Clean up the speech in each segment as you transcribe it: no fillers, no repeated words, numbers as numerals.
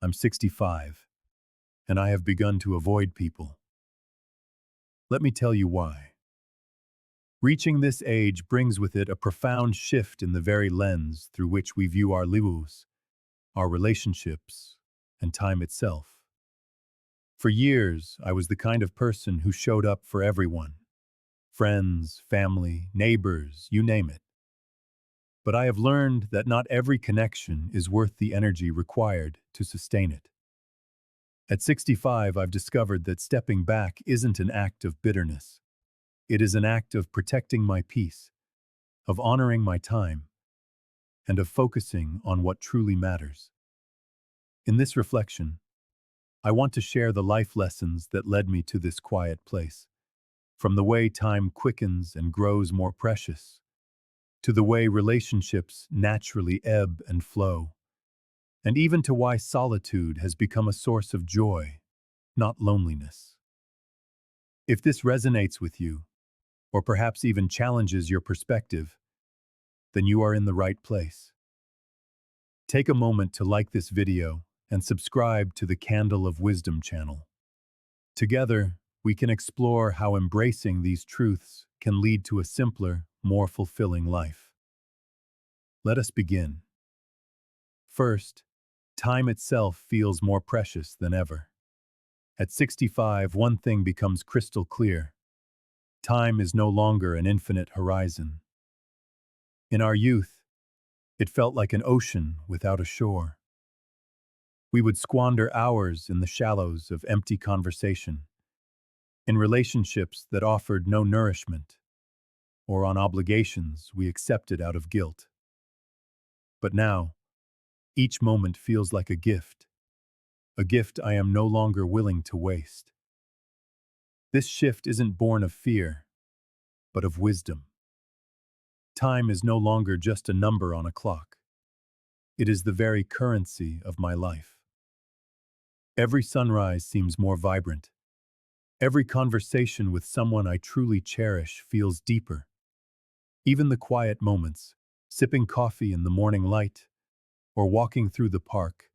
I'm 65, and I have begun to avoid people. Let me tell you why. Reaching this age brings with it a profound shift in the very lens through which we view our lives, our relationships, and time itself. For years, I was the kind of person who showed up for everyone. Friends, family, neighbors, you name it. But I have learned that not every connection is worth the energy required to sustain it. At 65, I've discovered that stepping back isn't an act of bitterness. It is an act of protecting my peace, of honoring my time, and of focusing on what truly matters. In this reflection, I want to share the life lessons that led me to this quiet place. From the way time quickens and grows more precious, to the way relationships naturally ebb and flow, and even to why solitude has become a source of joy, not loneliness. If this resonates with you, or perhaps even challenges your perspective, then you are in the right place. Take a moment to like this video and subscribe to the Candle of Wisdom channel. Together, we can explore how embracing these truths can lead to a simpler, more fulfilling life. Let us begin. First, time itself feels more precious than ever. At 65, one thing becomes crystal clear. Time is no longer an infinite horizon. In our youth, it felt like an ocean without a shore. We would squander hours in the shallows of empty conversation, in relationships that offered no nourishment, or on obligations we accepted out of guilt. But now, each moment feels like a gift I am no longer willing to waste. This shift isn't born of fear, but of wisdom. Time is no longer just a number on a clock. It is the very currency of my life. Every sunrise seems more vibrant. Every conversation with someone I truly cherish feels deeper. Even the quiet moments, sipping coffee in the morning light, or walking through the park,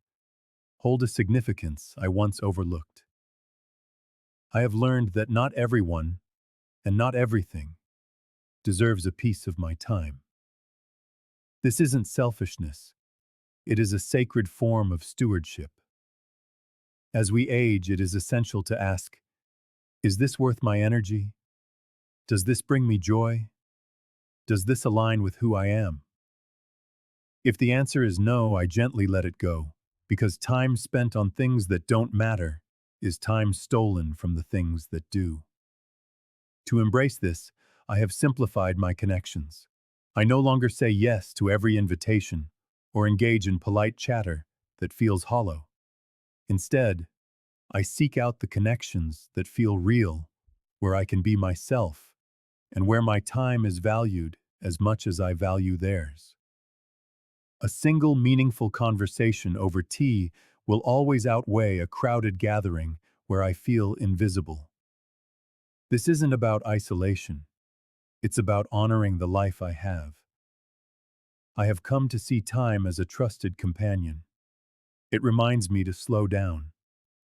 hold a significance I once overlooked. I have learned that not everyone, and not everything, deserves a piece of my time. This isn't selfishness. It is a sacred form of stewardship. As we age, it is essential to ask, is this worth my energy? Does this bring me joy? Does this align with who I am? If the answer is no, I gently let it go, because time spent on things that don't matter is time stolen from the things that do. To embrace this, I have simplified my connections. I no longer say yes to every invitation or engage in polite chatter that feels hollow. Instead, I seek out the connections that feel real, where I can be myself, and where my time is valued as much as I value theirs. A single meaningful conversation over tea will always outweigh a crowded gathering where I feel invisible. This isn't about isolation. It's about honoring the life I have. I have come to see time as a trusted companion. It reminds me to slow down,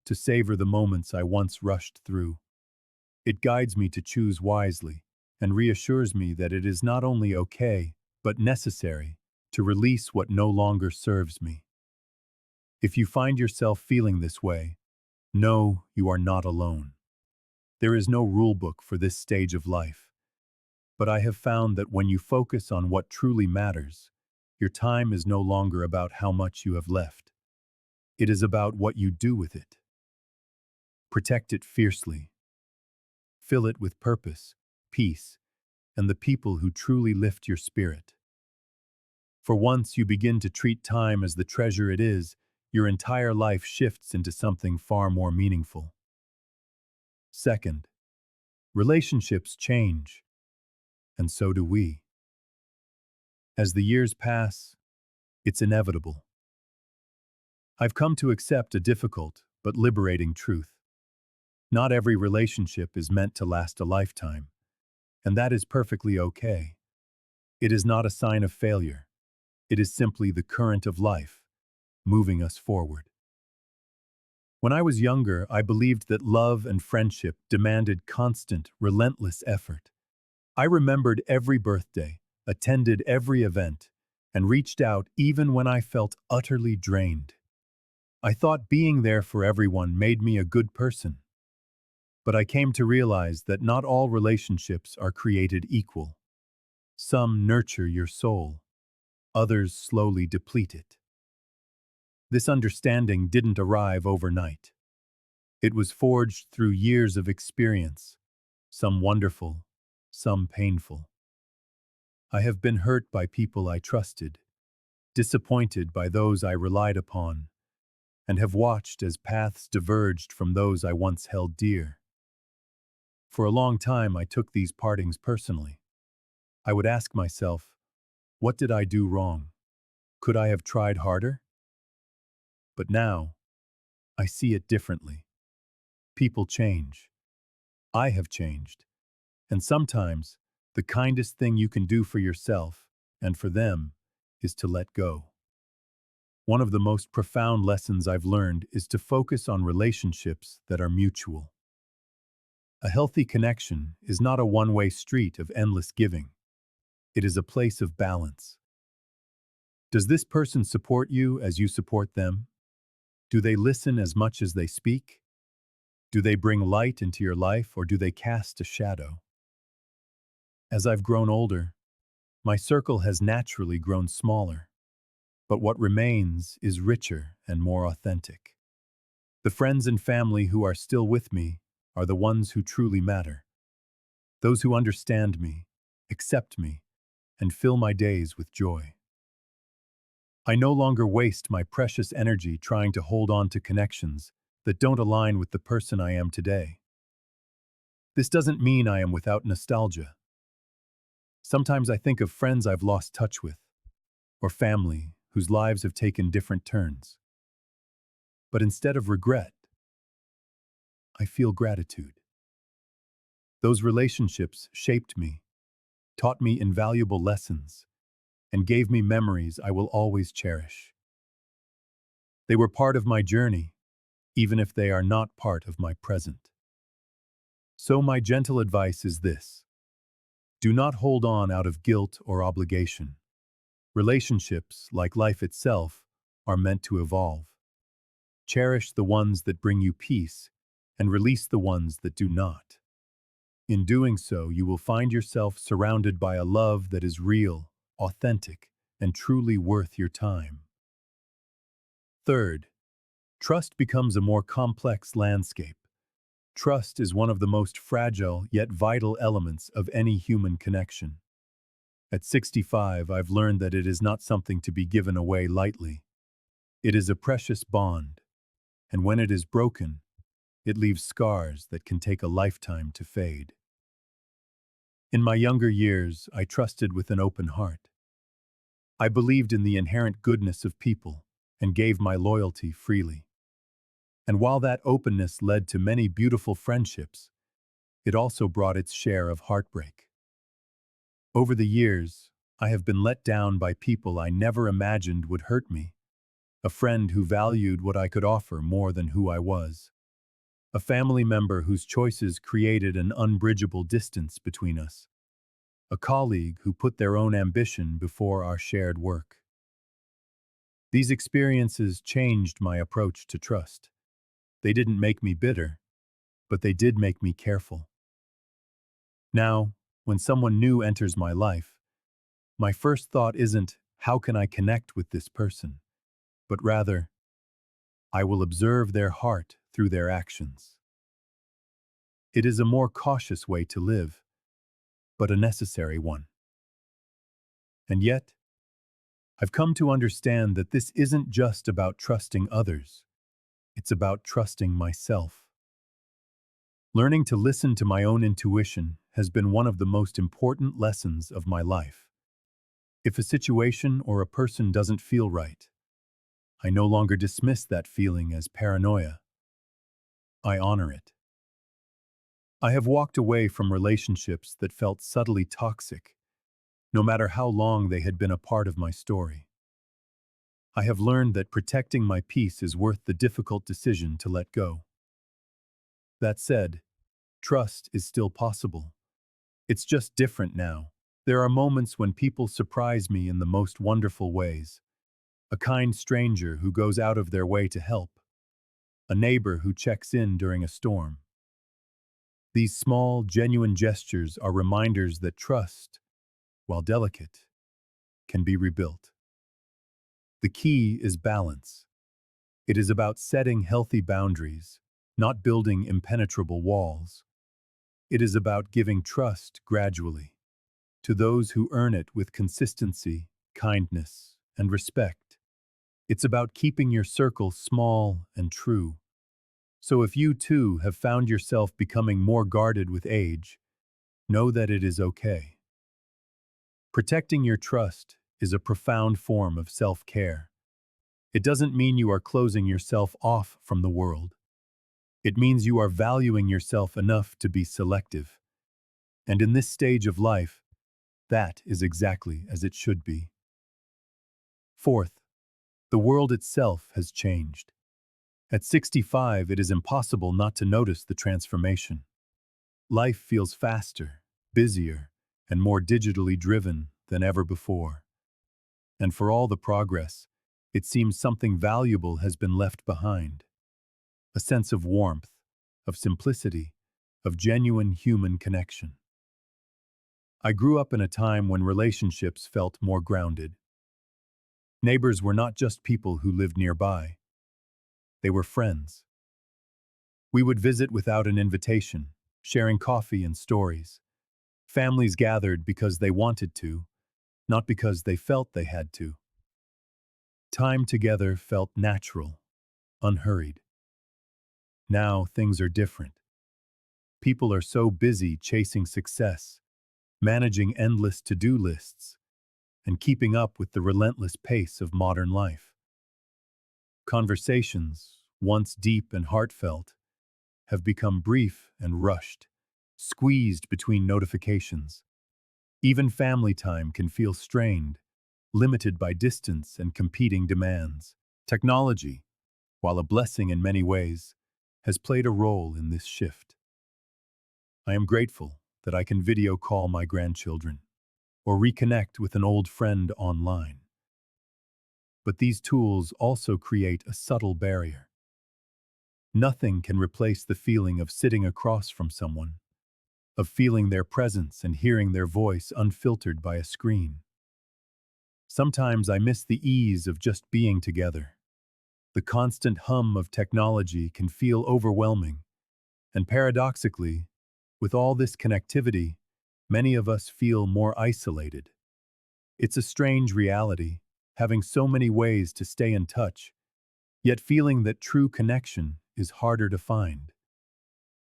to savor the moments I once rushed through. It guides me to choose wisely and reassures me that it is not only okay, but necessary to release what no longer serves me. If you find yourself feeling this way, know you are not alone. There is no rule book for this stage of life, but I have found that when you focus on what truly matters, your time is no longer about how much you have left. It is about what you do with it. Protect it fiercely. Fill it with purpose, peace, and the people who truly lift your spirit. For once you begin to treat time as the treasure it is, your entire life shifts into something far more meaningful. Second, relationships change, and so do we. As the years pass, it's inevitable. I've come to accept a difficult but liberating truth. Not every relationship is meant to last a lifetime, and that is perfectly okay. It is not a sign of failure. It is simply the current of life, moving us forward. When I was younger, I believed that love and friendship demanded constant, relentless effort. I remembered every birthday, attended every event, and reached out even when I felt utterly drained. I thought being there for everyone made me a good person. But I came to realize that not all relationships are created equal. Some nurture your soul, others slowly deplete it. This understanding didn't arrive overnight. It was forged through years of experience, some wonderful, some painful. I have been hurt by people I trusted, disappointed by those I relied upon, and have watched as paths diverged from those I once held dear. For a long time, I took these partings personally. I would ask myself, what did I do wrong? Could I have tried harder? But now, I see it differently. People change. I have changed. And sometimes, the kindest thing you can do for yourself, and for them, is to let go. One of the most profound lessons I've learned is to focus on relationships that are mutual. A healthy connection is not a one-way street of endless giving. It is a place of balance. Does this person support you as you support them? Do they listen as much as they speak? Do they bring light into your life, or do they cast a shadow? As I've grown older, my circle has naturally grown smaller, but what remains is richer and more authentic. The friends and family who are still with me are the ones who truly matter. Those who understand me, accept me, and fill my days with joy. I no longer waste my precious energy trying to hold on to connections that don't align with the person I am today. This doesn't mean I am without nostalgia. Sometimes I think of friends I've lost touch with, or family whose lives have taken different turns. But instead of regret, I feel gratitude. Those relationships shaped me, taught me invaluable lessons, and gave me memories I will always cherish. They were part of my journey, even if they are not part of my present. So my gentle advice is this: do not hold on out of guilt or obligation. Relationships, like life itself, are meant to evolve. Cherish the ones that bring you peace, and release the ones that do not. In doing so, you will find yourself surrounded by a love that is real, authentic, and truly worth your time. Third, trust becomes a more complex landscape. Trust is one of the most fragile yet vital elements of any human connection. At 65, I've learned that it is not something to be given away lightly. It is a precious bond, and when it is broken, it leaves scars that can take a lifetime to fade. In my younger years, I trusted with an open heart. I believed in the inherent goodness of people and gave my loyalty freely. And while that openness led to many beautiful friendships, it also brought its share of heartbreak. Over the years, I have been let down by people I never imagined would hurt me. A friend who valued what I could offer more than who I was. A family member whose choices created an unbridgeable distance between us. A colleague who put their own ambition before our shared work. These experiences changed my approach to trust. They didn't make me bitter, but they did make me careful. Now, when someone new enters my life, my first thought isn't, how can I connect with this person? But rather, I will observe their heart through their actions. It is a more cautious way to live, but a necessary one. And yet, I've come to understand that this isn't just about trusting others. It's about trusting myself. Learning to listen to my own intuition has been one of the most important lessons of my life. If a situation or a person doesn't feel right, I no longer dismiss that feeling as paranoia. I honor it. I have walked away from relationships that felt subtly toxic, no matter how long they had been a part of my story. I have learned that protecting my peace is worth the difficult decision to let go. That said, trust is still possible. It's just different now. There are moments when people surprise me in the most wonderful ways. A kind stranger who goes out of their way to help. A neighbor who checks in during a storm. These small, genuine gestures are reminders that trust, while delicate, can be rebuilt. The key is balance. It is about setting healthy boundaries, not building impenetrable walls. It is about giving trust gradually to those who earn it with consistency, kindness, and respect. It's about keeping your circle small and true. So if you too have found yourself becoming more guarded with age, know that it is okay. Protecting your trust is a profound form of self-care. It doesn't mean you are closing yourself off from the world. It means you are valuing yourself enough to be selective. And in this stage of life, that is exactly as it should be. Fourth, the world itself has changed. At 65, it is impossible not to notice the transformation. Life feels faster, busier, and more digitally driven than ever before. And for all the progress, it seems something valuable has been left behind. A sense of warmth, of simplicity, of genuine human connection. I grew up in a time when relationships felt more grounded. Neighbors were not just people who lived nearby. They were friends. We would visit without an invitation, sharing coffee and stories. Families gathered because they wanted to, not because they felt they had to. Time together felt natural, unhurried. Now things are different. People are so busy chasing success, managing endless to-do lists, and keeping up with the relentless pace of modern life. Conversations, once deep and heartfelt, have become brief and rushed, squeezed between notifications. Even family time can feel strained, limited by distance and competing demands. Technology, while a blessing in many ways, has played a role in this shift. I am grateful that I can video call my grandchildren or reconnect with an old friend online. But these tools also create a subtle barrier. Nothing can replace the feeling of sitting across from someone, of feeling their presence and hearing their voice unfiltered by a screen. Sometimes I miss the ease of just being together. The constant hum of technology can feel overwhelming, and paradoxically, with all this connectivity, many of us feel more isolated. It's a strange reality, having so many ways to stay in touch, yet feeling that true connection is harder to find.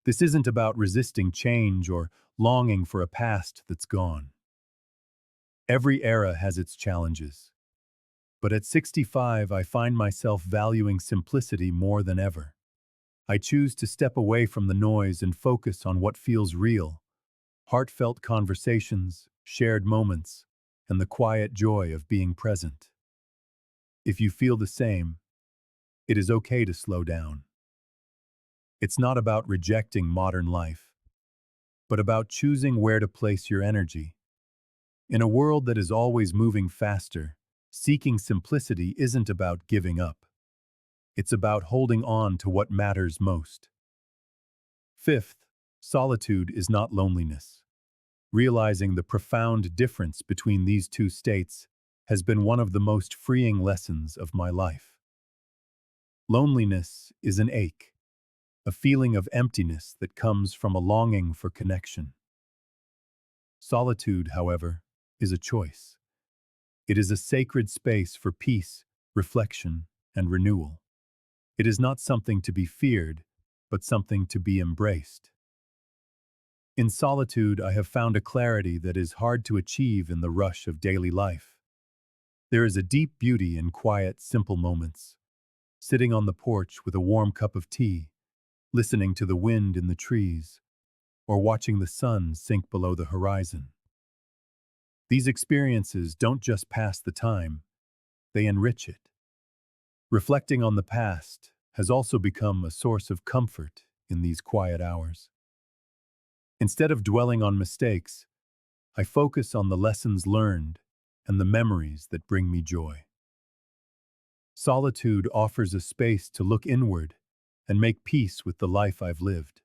This isn't about resisting change or longing for a past that's gone. Every era has its challenges. But at 65, I find myself valuing simplicity more than ever. I choose to step away from the noise and focus on what feels real: heartfelt conversations, shared moments, and the quiet joy of being present. If you feel the same, it is okay to slow down. It's not about rejecting modern life, but about choosing where to place your energy. In a world that is always moving faster, seeking simplicity isn't about giving up. It's about holding on to what matters most. Fifth, solitude is not loneliness. Realizing the profound difference between these two states has been one of the most freeing lessons of my life. Loneliness is an ache, a feeling of emptiness that comes from a longing for connection. Solitude, however, is a choice. It is a sacred space for peace, reflection, and renewal. It is not something to be feared, but something to be embraced. In solitude, I have found a clarity that is hard to achieve in the rush of daily life. There is a deep beauty in quiet, simple moments. Sitting on the porch with a warm cup of tea, listening to the wind in the trees, or watching the sun sink below the horizon. These experiences don't just pass the time, they enrich it. Reflecting on the past has also become a source of comfort in these quiet hours. Instead of dwelling on mistakes, I focus on the lessons learned and the memories that bring me joy. Solitude offers a space to look inward and make peace with the life I've lived,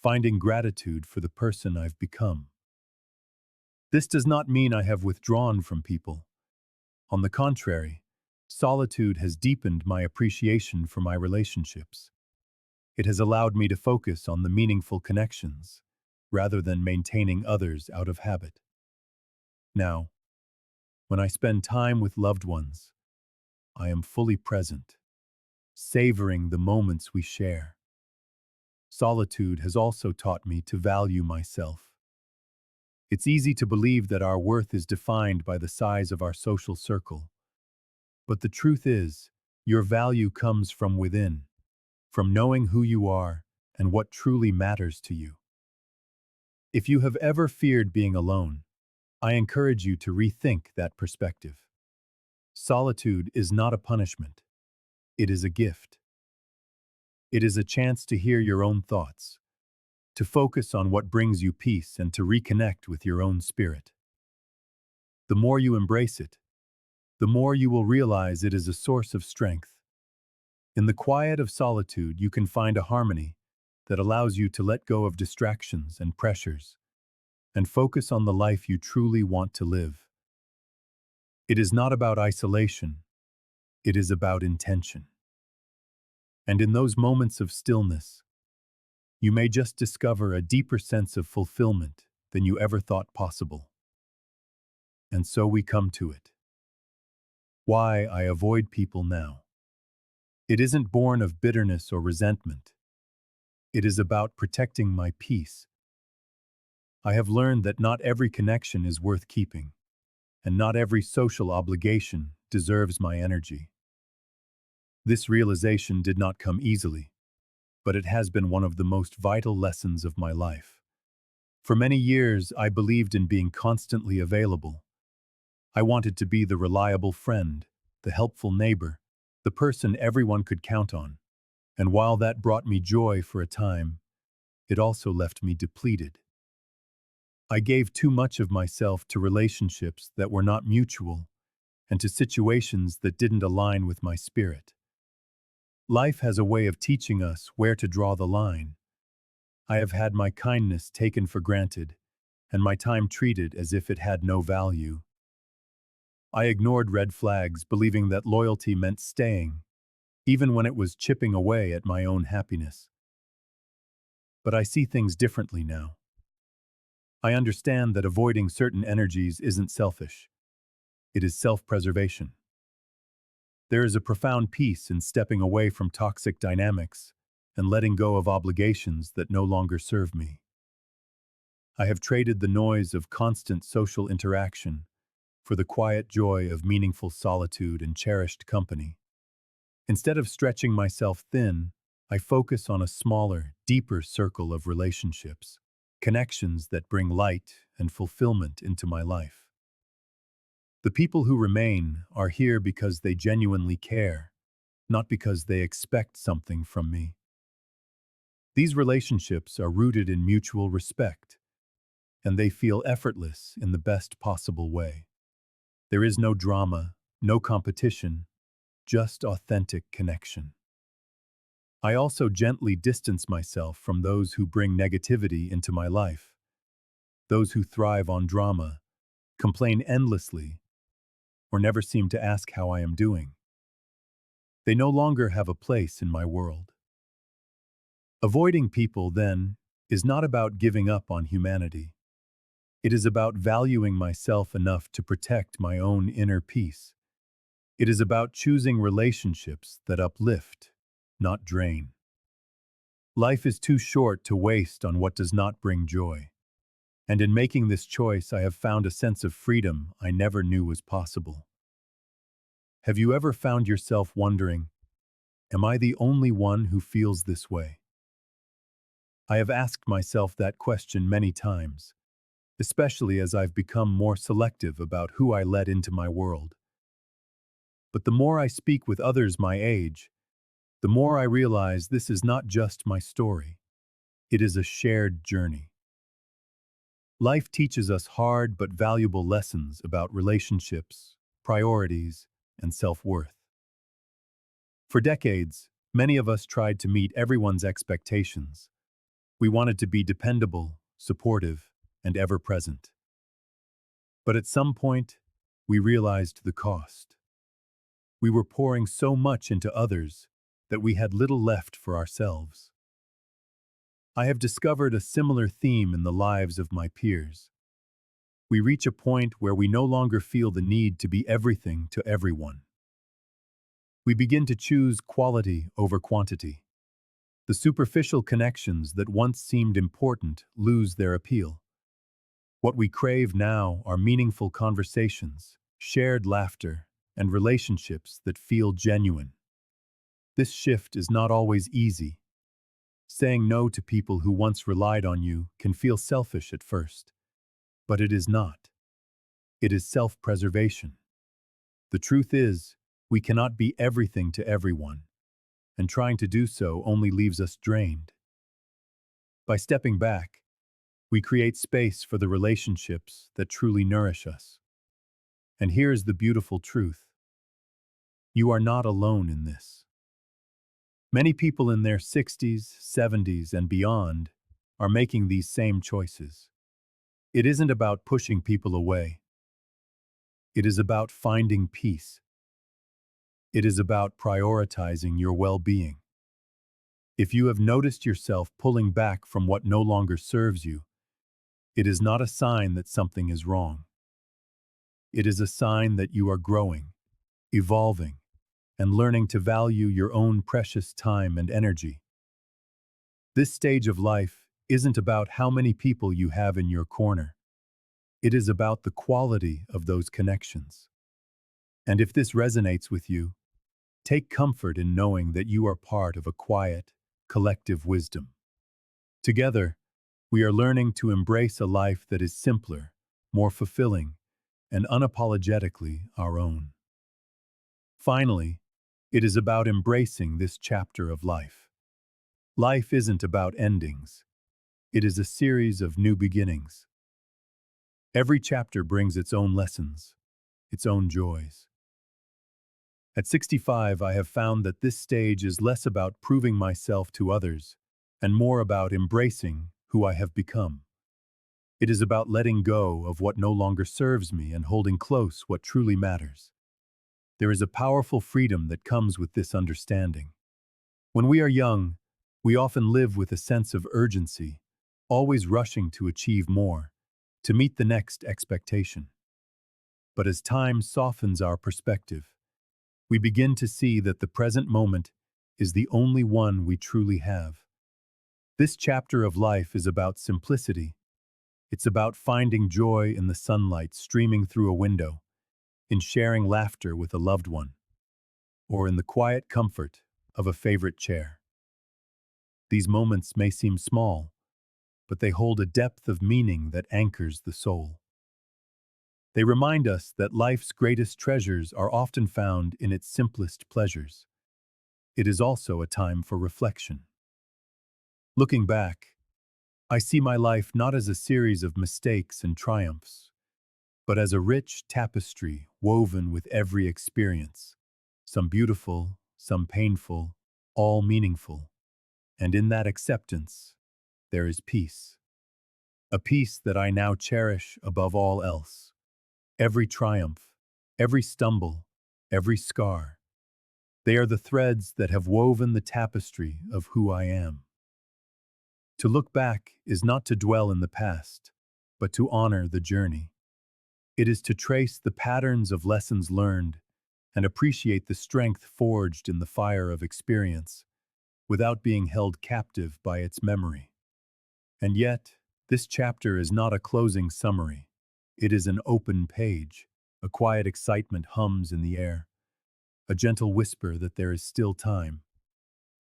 finding gratitude for the person I've become. This does not mean I have withdrawn from people. On the contrary, solitude has deepened my appreciation for my relationships. It has allowed me to focus on the meaningful connections, rather than maintaining others out of habit. Now, when I spend time with loved ones, I am fully present, savoring the moments we share. Solitude has also taught me to value myself. It's easy to believe that our worth is defined by the size of our social circle. But the truth is, your value comes from within, from knowing who you are and what truly matters to you. If you have ever feared being alone, I encourage you to rethink that perspective. Solitude is not a punishment. It is a gift. It is a chance to hear your own thoughts, to focus on what brings you peace, and to reconnect with your own spirit. The more you embrace it, the more you will realize it is a source of strength. In the quiet of solitude, you can find a harmony that allows you to let go of distractions and pressures and focus on the life you truly want to live. It is not about isolation, it is about intention. And in those moments of stillness, you may just discover a deeper sense of fulfillment than you ever thought possible. And so we come to it. Why I avoid people now. It isn't born of bitterness or resentment. It is about protecting my peace. I have learned that not every connection is worth keeping, and not every social obligation deserves my energy. This realization did not come easily, but it has been one of the most vital lessons of my life. For many years, I believed in being constantly available. I wanted to be the reliable friend, the helpful neighbor, the person everyone could count on. And while that brought me joy for a time, it also left me depleted. I gave too much of myself to relationships that were not mutual and to situations that didn't align with my spirit. Life has a way of teaching us where to draw the line. I have had my kindness taken for granted and my time treated as if it had no value. I ignored red flags, believing that loyalty meant staying, even when it was chipping away at my own happiness. But I see things differently now. I understand that avoiding certain energies isn't selfish. It is self-preservation. There is a profound peace in stepping away from toxic dynamics and letting go of obligations that no longer serve me. I have traded the noise of constant social interaction for the quiet joy of meaningful solitude and cherished company. Instead of stretching myself thin, I focus on a smaller, deeper circle of relationships, connections that bring light and fulfillment into my life. The people who remain are here because they genuinely care, not because they expect something from me. These relationships are rooted in mutual respect, and they feel effortless in the best possible way. There is no drama, no competition, just authentic connection. I also gently distance myself from those who bring negativity into my life, those who thrive on drama, complain endlessly, or never seem to ask how I am doing. They no longer have a place in my world. Avoiding people, then, is not about giving up on humanity. It is about valuing myself enough to protect my own inner peace. It is about choosing relationships that uplift, not drain. Life is too short to waste on what does not bring joy. And in making this choice, I have found a sense of freedom I never knew was possible. Have you ever found yourself wondering, am I the only one who feels this way? I have asked myself that question many times, especially as I've become more selective about who I let into my world. But the more I speak with others my age, the more I realize this is not just my story. It is a shared journey. Life teaches us hard but valuable lessons about relationships, priorities, and self-worth. For decades, many of us tried to meet everyone's expectations. We wanted to be dependable, supportive, and ever-present. But at some point, we realized the cost. We were pouring so much into others that we had little left for ourselves. I have discovered a similar theme in the lives of my peers. We reach a point where we no longer feel the need to be everything to everyone. We begin to choose quality over quantity. The superficial connections that once seemed important lose their appeal. What we crave now are meaningful conversations, shared laughter, and relationships that feel genuine. This shift is not always easy. Saying no to people who once relied on you can feel selfish at first. But it is not. It is self-preservation. The truth is, we cannot be everything to everyone, and trying to do so only leaves us drained. By stepping back, we create space for the relationships that truly nourish us. And here's the beautiful truth. You are not alone in this. Many people in their 60s, 70s, and beyond are making these same choices. It isn't about pushing people away. It is about finding peace. It is about prioritizing your well-being. If you have noticed yourself pulling back from what no longer serves you, it is not a sign that something is wrong. It is a sign that you are growing, evolving, and learning to value your own precious time and energy. This stage of life isn't about how many people you have in your corner. It is about the quality of those connections. And if this resonates with you, take comfort in knowing that you are part of a quiet, collective wisdom. Together, we are learning to embrace a life that is simpler, more fulfilling, and unapologetically our own. Finally, it is about embracing this chapter of life. Life isn't about endings. It is a series of new beginnings. Every chapter brings its own lessons, its own joys. At 65, I have found that this stage is less about proving myself to others and more about embracing who I have become. It is about letting go of what no longer serves me and holding close what truly matters. There is a powerful freedom that comes with this understanding. When we are young, we often live with a sense of urgency, always rushing to achieve more, to meet the next expectation. But as time softens our perspective, we begin to see that the present moment is the only one we truly have. This chapter of life is about simplicity. It's about finding joy in the sunlight streaming through a window, in sharing laughter with a loved one, or in the quiet comfort of a favorite chair. These moments may seem small, but they hold a depth of meaning that anchors the soul. They remind us that life's greatest treasures are often found in its simplest pleasures. It is also a time for reflection. Looking back, I see my life not as a series of mistakes and triumphs, but as a rich tapestry woven with every experience, some beautiful, some painful, all meaningful. And in that acceptance, there is peace. A peace that I now cherish above all else. Every triumph, every stumble, every scar. They are the threads that have woven the tapestry of who I am. To look back is not to dwell in the past, but to honor the journey. It is to trace the patterns of lessons learned and appreciate the strength forged in the fire of experience, without being held captive by its memory. And yet, this chapter is not a closing summary. It is an open page. A quiet excitement hums in the air, a gentle whisper that there is still time.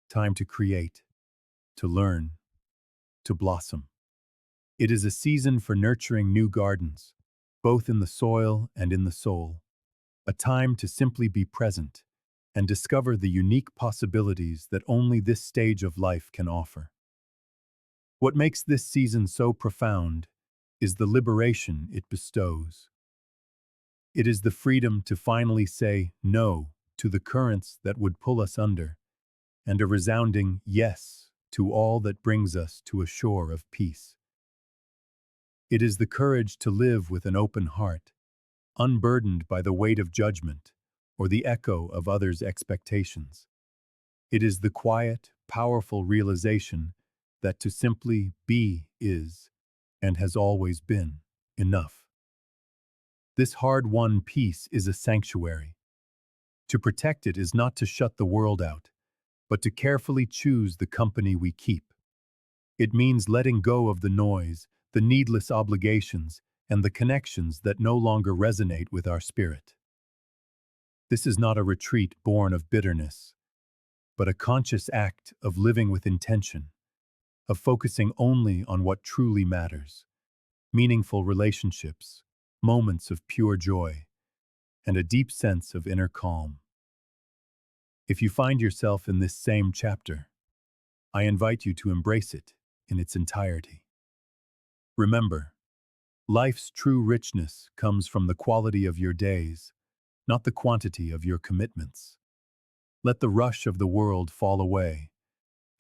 Time to create, to learn, to blossom. It is a season for nurturing new gardens, both in the soil and in the soul. a time to simply be present and discover the unique possibilities that only this stage of life can offer. What makes this season so profound is the liberation it bestows. It is the freedom to finally say no to the currents that would pull us under, and a resounding yes to all that brings us to a shore of peace. It is the courage to live with an open heart, unburdened by the weight of judgment or the echo of others' expectations. It is the quiet, powerful realization that to simply be is, and has always been, enough. This hard-won peace is a sanctuary. To protect it is not to shut the world out, but to carefully choose the company we keep. It means letting go of the noise, the needless obligations, and the connections that no longer resonate with our spirit. This is not a retreat born of bitterness, but a conscious act of living with intention, of focusing only on what truly matters: meaningful relationships, moments of pure joy, and a deep sense of inner calm. If you find yourself in this same chapter, I invite you to embrace it in its entirety. Remember, life's true richness comes from the quality of your days, not the quantity of your commitments. Let the rush of the world fall away,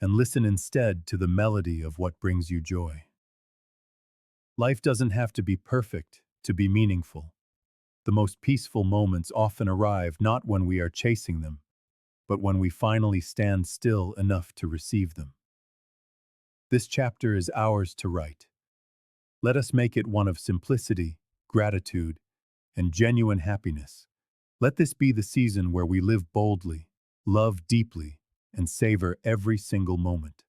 and listen instead to the melody of what brings you joy. Life doesn't have to be perfect to be meaningful. The most peaceful moments often arrive not when we are chasing them, but when we finally stand still enough to receive them. This chapter is ours to write. Let us make it one of simplicity, gratitude, and genuine happiness. Let this be the season where we live boldly, love deeply, and savor every single moment.